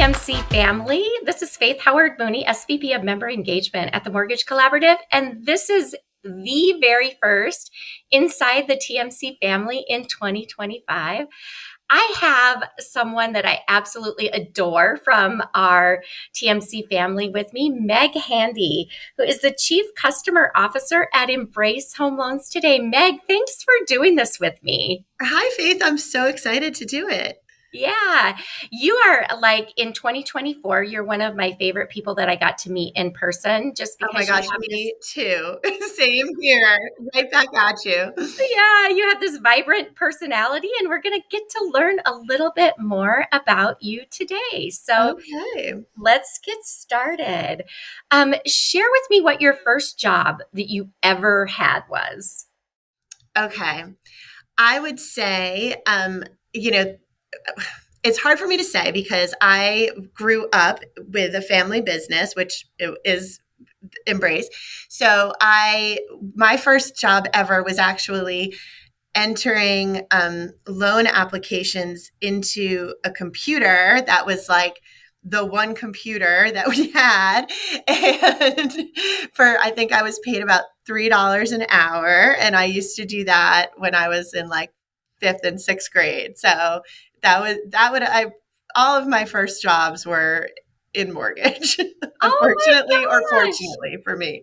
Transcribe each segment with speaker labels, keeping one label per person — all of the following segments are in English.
Speaker 1: TMC family. This is Faith Howard Mooney, SVP of Member Engagement at the Mortgage Collaborative. And this is the very first Inside the TMC family in 2025. I have someone that I absolutely adore from our TMC family with me, Meg Handy, who is the Chief Customer Officer at Embrace Home Loans today. Meg, thanks for doing this with me.
Speaker 2: Hi, Faith. I'm so excited to do it.
Speaker 1: Yeah, you are like in 2024, you're one of my favorite people that I got to meet in person just
Speaker 2: Oh my
Speaker 1: because you
Speaker 2: gosh,
Speaker 1: have this,
Speaker 2: me too. Same here. Right back at you.
Speaker 1: yeah, you have this vibrant personality, and we're going to get to learn a little bit more about you today. So
Speaker 2: Okay.
Speaker 1: let's get started. Share with me what your first job that you ever had was.
Speaker 2: Okay. I would say, you know, it's hard for me to say because I grew up with a family business, which is Embrace. So my first job ever was actually entering loan applications into a computer that was like the one computer that we had. And I think I was paid about $3 an hour. And I used to do that when I was in like fifth and sixth grade. So all of my first jobs were in mortgage,
Speaker 1: Oh
Speaker 2: unfortunately or
Speaker 1: my gosh.
Speaker 2: fortunately for me.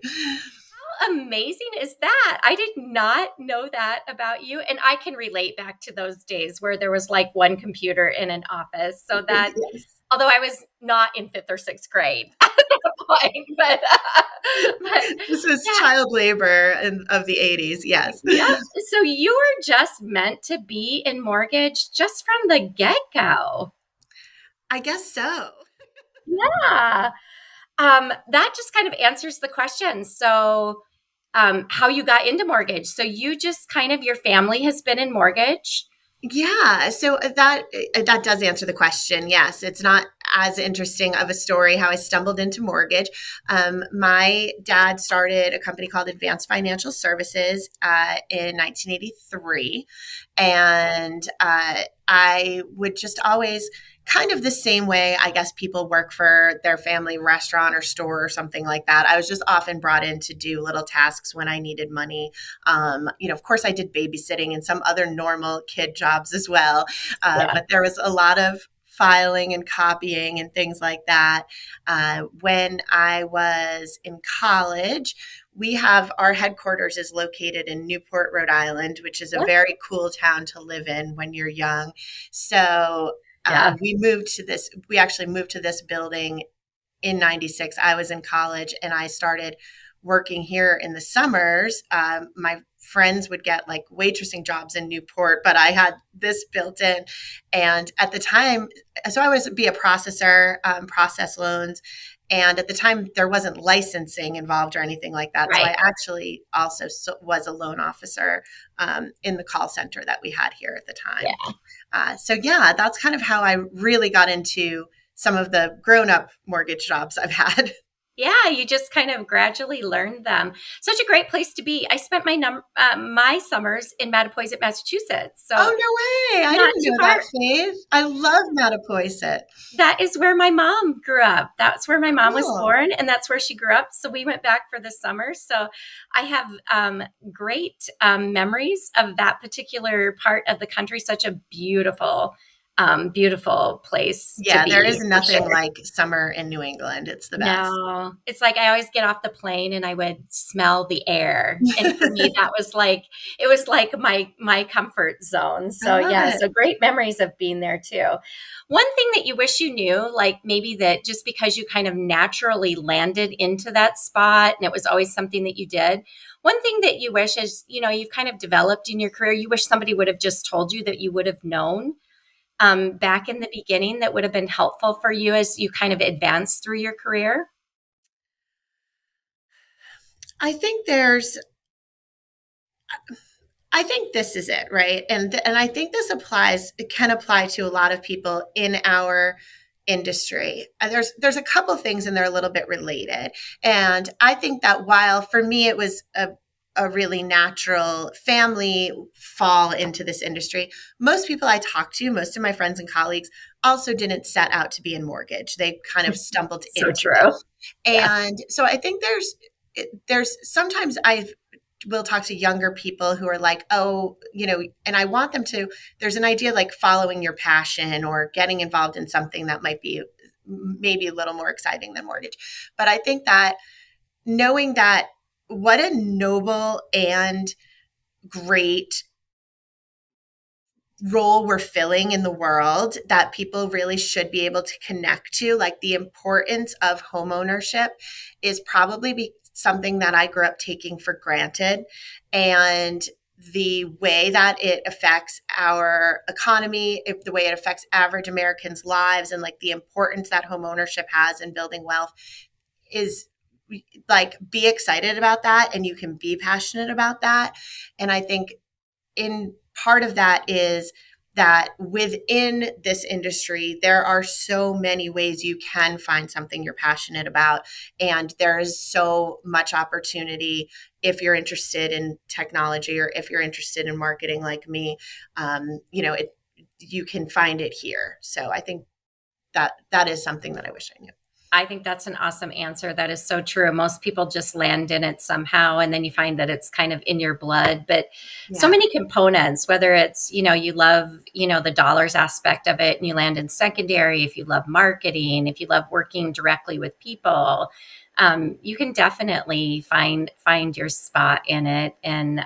Speaker 1: How amazing is that? I did not know that about you. And I can relate back to those days where there was like one computer in an office. So that,
Speaker 2: Yes.
Speaker 1: although I was not in fifth or sixth grade at that point, but
Speaker 2: This was
Speaker 1: yeah,
Speaker 2: child labor of the 80s. Yes.
Speaker 1: yep. So you were just meant to be in mortgage just from the get go.
Speaker 2: I guess so.
Speaker 1: Yeah. That just kind of answers the question. So, how you got into mortgage. So you just kind of, your family has been in mortgage.
Speaker 2: Yeah, so that does answer the question. Yes, it's not as interesting of a story how I stumbled into mortgage. My dad started a company called Advanced Financial Services in 1983, and I would just always kind of the same way I guess people work for their family restaurant or store or something like that. I was just often brought in to do little tasks when I needed money. Of course, I did babysitting and some other normal kid jobs as well.
Speaker 1: Yeah.
Speaker 2: But there was a lot of filing and copying and things like that. When I was in college, we have our headquarters is located in Newport, Rhode Island, which is a
Speaker 1: Yep.
Speaker 2: very cool town to live in when you're young. So
Speaker 1: Yeah.
Speaker 2: we actually moved to this building in 96. I was in college and I started working here in the summers. My friends would get like waitressing jobs in Newport, but I had this built in. And at the time, so I was be a processor, process loans. And at the time, there wasn't licensing involved or anything like that. So
Speaker 1: Right.
Speaker 2: I actually also was a loan officer in the call center that we had here at the time.
Speaker 1: Yeah.
Speaker 2: So yeah, that's kind of how I really got into some of the grown-up mortgage jobs I've had.
Speaker 1: Yeah, you just kind of gradually learned them. Such a great place to be. I spent my summers in Mattapoisett, Massachusetts. So
Speaker 2: Oh, no way. I
Speaker 1: not
Speaker 2: didn't
Speaker 1: too
Speaker 2: know that,
Speaker 1: far.
Speaker 2: Faith. I love Mattapoisett.
Speaker 1: That is where my mom grew up. That's where my mom was
Speaker 2: Cool.
Speaker 1: born, and that's where she grew up. So we went back for the summer. So I have great memories of that particular part of the country. Such a beautiful place to
Speaker 2: Yeah, there is
Speaker 1: be, for
Speaker 2: nothing
Speaker 1: sure.
Speaker 2: like summer in New England. It's the best.
Speaker 1: No, it's like I always get off the plane and I would smell the air. And for me, that was like, it was like my comfort zone.
Speaker 2: I
Speaker 1: So
Speaker 2: love
Speaker 1: yeah,
Speaker 2: it.
Speaker 1: so great memories of being there too. One thing that you wish you knew, like maybe that just because you kind of naturally landed into that spot and it was always something that you did, one thing that you wish is, you've kind of developed in your career, you wish somebody would have just told you that you would have known back in the beginning that would have been helpful for you as you kind of advance through your career?
Speaker 2: I think there's I think this is it, right? And I think this applies it can apply to a lot of people in our industry. There's a couple things and they're a little bit related. And I think that while for me it was a really natural family fall into this industry. Most people I talk to, most of my friends and colleagues, also didn't set out to be in mortgage. They kind of stumbled
Speaker 1: So
Speaker 2: into it.
Speaker 1: true. Yeah.
Speaker 2: And so I think there's sometimes I will talk to younger people who are like, oh, and I want them to, there's an idea like following your passion or getting involved in something that might be maybe a little more exciting than mortgage. But I think that knowing that what a noble and great role we're filling in the world that people really should be able to connect to, like the importance of home ownership is probably something that I grew up taking for granted. And the way that it affects our economy, the way it affects average Americans' lives, and like the importance that home ownership has in building wealth is like, be excited about that and you can be passionate about that. And I think in part of that is that within this industry, there are so many ways you can find something you're passionate about. And there is so much opportunity if you're interested in technology or if you're interested in marketing like me. You can find it here. So I think that is something that I wish I knew.
Speaker 1: I think that's an awesome answer. That is so true. Most people just land in it somehow, and then you find that it's kind of in your blood. But so
Speaker 2: Yeah.
Speaker 1: many components, whether it's, you love, the dollars aspect of it and you land in secondary, if you love marketing, if you love working directly with people, you can definitely find your spot in it. And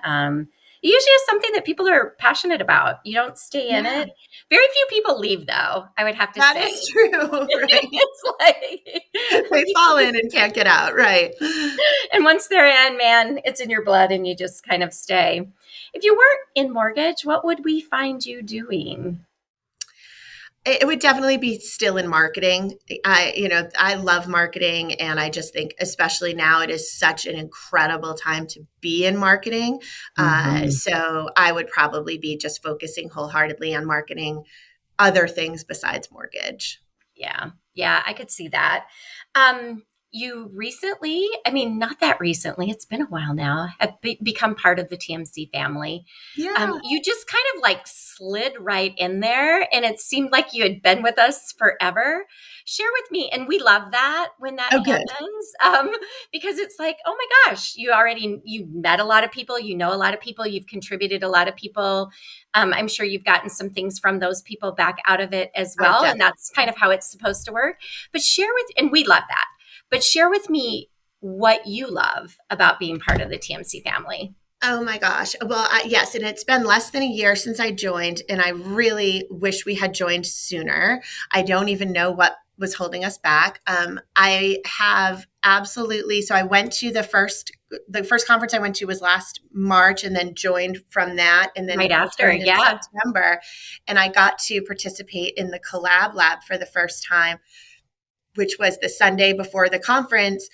Speaker 1: it usually is something that people are passionate about. You don't stay in
Speaker 2: Yeah.
Speaker 1: it. Very few people leave, though, I would have to
Speaker 2: That
Speaker 1: say.
Speaker 2: is true, right?
Speaker 1: It's like,
Speaker 2: They fall in and can't get out, right?
Speaker 1: and once they're in, man, it's in your blood and you just kind of stay. If you weren't in mortgage, what would we find you doing?
Speaker 2: It would definitely be still in marketing. I love marketing, and I just think, especially now, it is such an incredible time to be in marketing.
Speaker 1: Mhm.
Speaker 2: So I would probably be just focusing wholeheartedly on marketing other things besides mortgage.
Speaker 1: Yeah. Yeah, I could see that. Um, you recently, I mean, not that recently, it's been a while now, have become part of the TMC family.
Speaker 2: Yeah.
Speaker 1: You just kind of like slid right in there, and it seemed like you had been with us forever. Share with me, and we love that when that
Speaker 2: Oh, good.
Speaker 1: happens, because it's like, oh my gosh, you met a lot of people, you know a lot of people, you've contributed a lot of people. I'm sure you've gotten some things from those people back out of it as
Speaker 2: Oh,
Speaker 1: well. And that's kind
Speaker 2: definitely.
Speaker 1: of how it's supposed to work. And we love that, but share with me what you love about being part of the TMC family.
Speaker 2: Oh my gosh. Well, yes, and it's been less than a year since I joined, and I really wish we had joined sooner. I don't even know what was holding us back. I have absolutely. So I went to the first conference I went to was last March, and then joined from that, and then
Speaker 1: Right after.
Speaker 2: returned in
Speaker 1: Yeah.
Speaker 2: September, and I got to participate in the Collab Lab for the first time, which was the Sunday before the conference,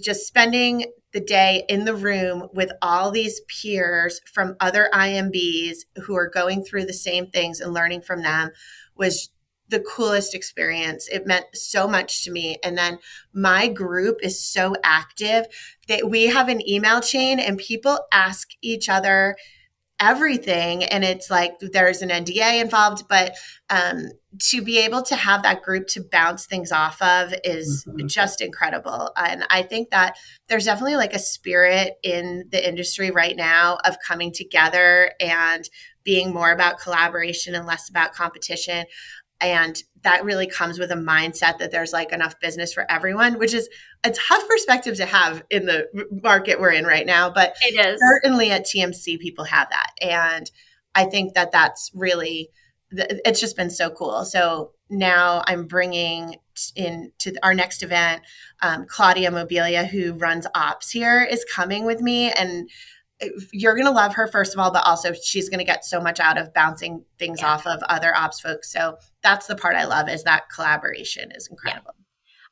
Speaker 2: just spending the day in the room with all these peers from other IMBs who are going through the same things and learning from them was the coolest experience. It meant so much to me. And then my group is so active that we have an email chain and people ask each other everything, and it's like there's an NDA involved, but to be able to have that group to bounce things off of is
Speaker 1: Mhm.
Speaker 2: just incredible. And I think that there's definitely like a spirit in the industry right now of coming together and being more about collaboration and less about competition. And that really comes with a mindset that there's like enough business for everyone, which is a tough perspective to have in the market we're in right now. But
Speaker 1: It is.
Speaker 2: certainly at TMC, people have that. And I think that that's really, it's just been so cool. So now I'm bringing in to our next event, Claudia Mobilia, who runs ops here, is coming with me. And you're going to love her, first of all, but also she's going to get so much out of bouncing things
Speaker 1: Yeah.
Speaker 2: off of other ops folks. So that's the part I love, is that collaboration is
Speaker 1: Yeah.
Speaker 2: incredible.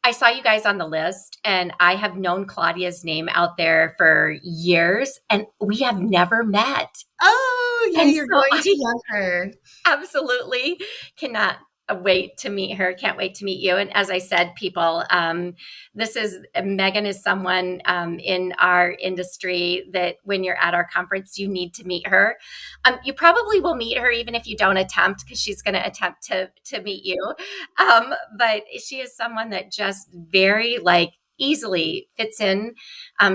Speaker 1: I saw you guys on the list, and I have known Claudia's name out there for years, and we have never met.
Speaker 2: Oh, yeah,
Speaker 1: And
Speaker 2: you're
Speaker 1: so
Speaker 2: going to
Speaker 1: I
Speaker 2: love her.
Speaker 1: absolutely cannot wait to meet her. Can't wait to meet you. And as I said, people, Meghan is someone in our industry that when you're at our conference, you need to meet her. You probably will meet her even if you don't attempt, because she's going to attempt to meet you. But she is someone that just very like easily fits in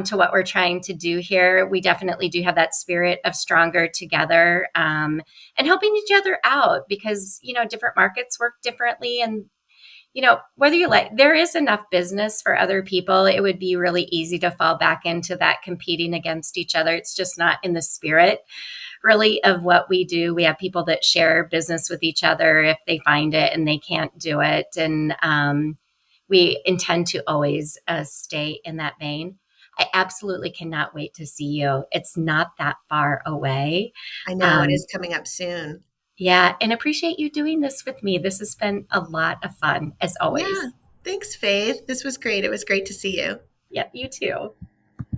Speaker 1: to what we're trying to do here. We definitely do have that spirit of stronger together, and helping each other out, because, different markets work differently. And, whether you like, there is enough business for other people. It would be really easy to fall back into that competing against each other. It's just not in the spirit really of what we do. We have people that share business with each other if they find it and they can't do it. And we intend to always stay in that vein. I absolutely cannot wait to see you. It's not that far away.
Speaker 2: I know it
Speaker 1: Um,
Speaker 2: is coming up soon.
Speaker 1: yeah, and appreciate you doing this with me. This has been a lot of fun, as
Speaker 2: Yeah.
Speaker 1: always.
Speaker 2: Thanks, Faith. This was great. It was great to see you.
Speaker 1: Yep, you too.